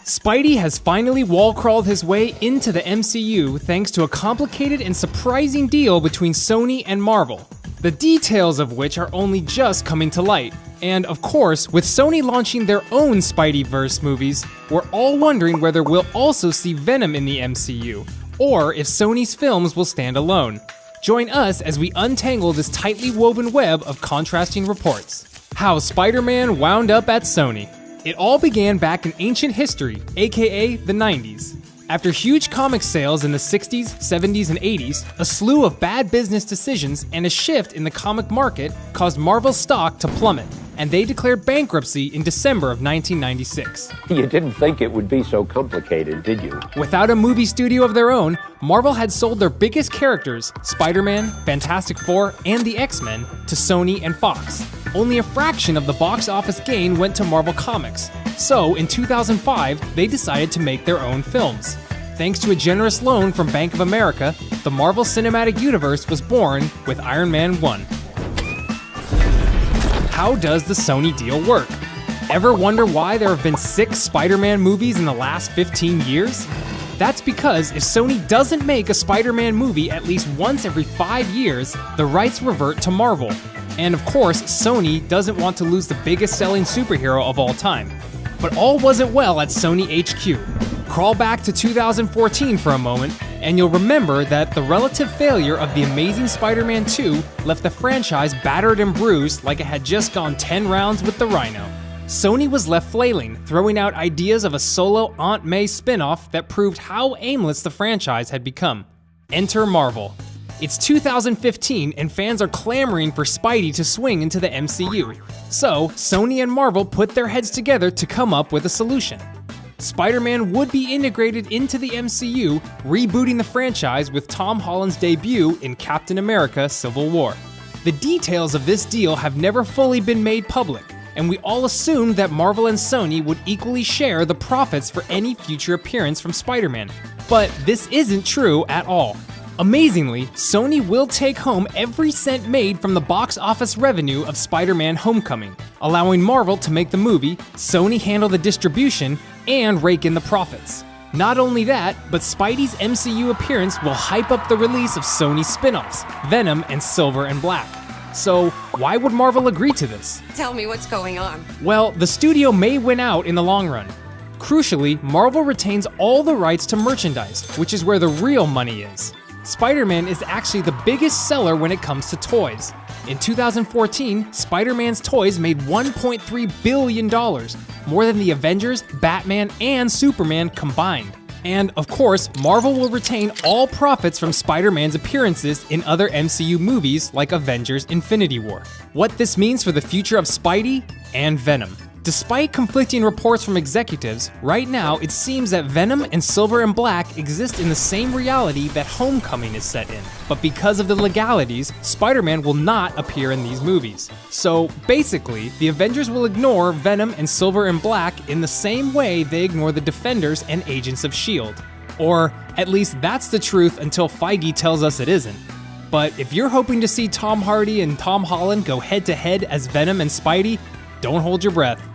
Spidey has finally wall-crawled his way into the MCU thanks to a complicated and surprising deal between Sony and Marvel, the details of which are only just coming to light. And of course, with Sony launching their own Spideyverse movies, we're all wondering whether we'll also see Venom in the MCU, or if Sony's films will stand alone. Join us as we untangle this tightly woven web of contrasting reports. How Spider-Man wound up at Sony. It all began back in ancient history, aka the 90s. After huge comic sales in the 60s, 70s, and 80s, a slew of bad business decisions and a shift in the comic market caused Marvel's stock to plummet, and they declared bankruptcy in December of 1996. You didn't think it would be so complicated, did you? Without a movie studio of their own, Marvel had sold their biggest characters, Spider-Man, Fantastic Four, and the X-Men, to Sony and Fox. Only a fraction of the box office gain went to Marvel Comics, so in 2005, they decided to make their own films. Thanks to a generous loan from Bank of America, the Marvel Cinematic Universe was born with Iron Man 1. How does the Sony deal work? Ever wonder why there have been 6 Spider-Man movies in the last 15 years? That's because if Sony doesn't make a Spider-Man movie at least once every 5 years, the rights revert to Marvel. And of course, Sony doesn't want to lose the biggest selling superhero of all time. But all wasn't well at Sony HQ. Crawl back to 2014 for a moment, and you'll remember that the relative failure of The Amazing Spider-Man 2 left the franchise battered and bruised like it had just gone 10 rounds with the Rhino. Sony was left flailing, throwing out ideas of a solo Aunt May spin-off that proved how aimless the franchise had become. Enter Marvel. It's 2015 and fans are clamoring for Spidey to swing into the MCU. So, Sony and Marvel put their heads together to come up with a solution. Spider-Man would be integrated into the MCU, rebooting the franchise with Tom Holland's debut in Captain America: Civil War. The details of this deal have never fully been made public, and we all assumed that Marvel and Sony would equally share the profits for any future appearance from Spider-Man. But this isn't true at all. Amazingly, Sony will take home every cent made from the box office revenue of Spider-Man: Homecoming, allowing Marvel to make the movie, Sony handle the distribution, and rake in the profits. Not only that, but Spidey's MCU appearance will hype up the release of Sony's spin-offs, Venom and Silver and Black. So, why would Marvel agree to this? Tell me what's going on. Well, the studio may win out in the long run. Crucially, Marvel retains all the rights to merchandise, which is where the real money is. Spider-Man is actually the biggest seller when it comes to toys. In 2014, Spider-Man's toys made $1.3 billion, more than the Avengers, Batman, and Superman combined. And of course, Marvel will retain all profits from Spider-Man's appearances in other MCU movies like Avengers: Infinity War. What this means for the future of Spidey and Venom. Despite conflicting reports from executives, right now it seems that Venom and Silver and Black exist in the same reality that Homecoming is set in. But because of the legalities, Spider-Man will not appear in these movies. So basically, the Avengers will ignore Venom and Silver and Black in the same way they ignore the Defenders and Agents of S.H.I.E.L.D. Or at least that's the truth until Feige tells us it isn't. But if you're hoping to see Tom Hardy and Tom Holland go head-to-head as Venom and Spidey, don't hold your breath.